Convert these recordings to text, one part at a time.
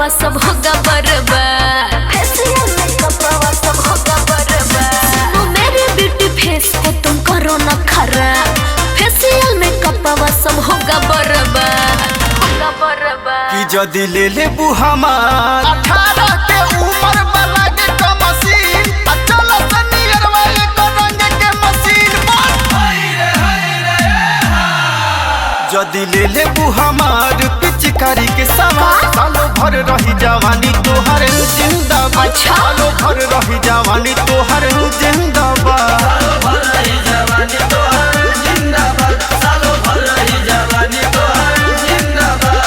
कपवा सब होगा बर्बाद, फेशियल में कपवा सब होगा बर्बाद। ओ मेरे ब्यूटी फेस को तुम करो न खराब, फेशियल में कपवा सब होगा बर्बाद, होगा बर्बाद। कि जदी ले ले हमार 18 के उम्र वाला के कमसीन, चल सनियर वाले को रंग के मशीन। जदी ले ले हमार पिचकारी के सवार, सालों भर रही जवानी तोहर जिंदाबाद, सालों भर रही जवानी तोहर जिंदाबाद, सालों भर रही जवानी तोहर जिंदाबाद, सालों भर रही जवानी तोहर जिंदाबाद।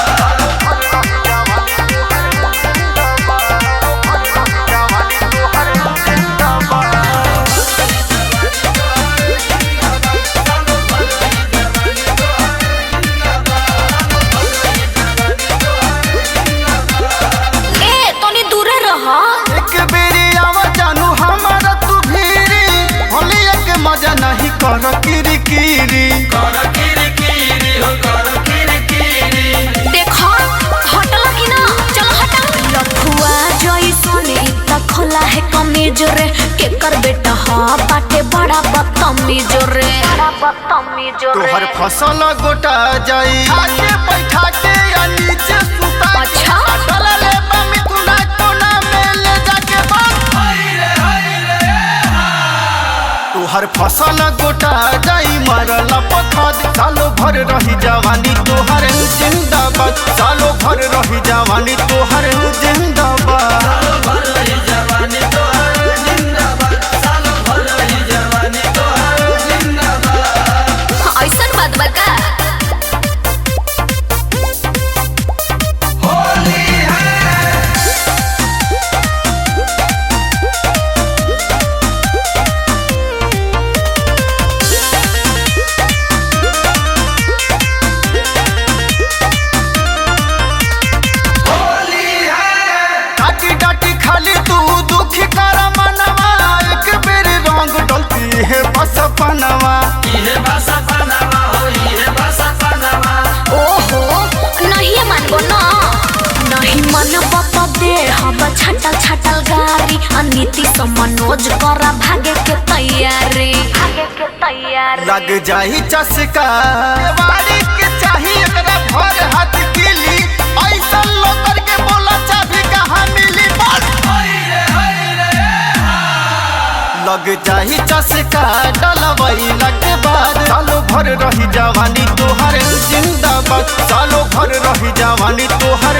नहीं कर किरी किरी, कर किरी किरी हो, कर किरी किरी। देखो हटला कि ना, चलो हटा। लखुआ जोई सोनी त खोला है कमीज रे, के कर बेटा हा बाटे बड़ा बदतमीज रे, बड़ा बदतमीज रे। तोहर फसल गोटा जाई, आगे बैठा के या नीचे सुता। अच्छा चला ले बमी तुना कोना में ले जाके बात। तोहर फसल गोटा जाई, मरला पखाद, सालों भर रही जवानी तोहर जिंदाबाद, सालों भर रही जवानी तोहर जिंदाबाद, सालों भर रही जवानी तोहर जिंदाबाद, सालों भर रही जवानी तोहर जिंदाबाद। ऐसन बात बा का? पनवा ये बसा पनवा हो, ये बसा पनवा। ओहो नहीं मानबो ना, नहीं मानबो तो दे हम छटल छटल गाड़ी, अनीति से मनोज करा भागे के तैयारी, भागे के तैयारी। लग जाही चस्का वाड़ी के चाही एकरा भर हाथ गिली, ऐसा लोकर के बोला चाबी कहाँ मिली। लग जाही चस्का डलवैला के बाद, सालों भर रही जवानी तोहर जिंदाबाद, सालों भर रही जवानी तोहर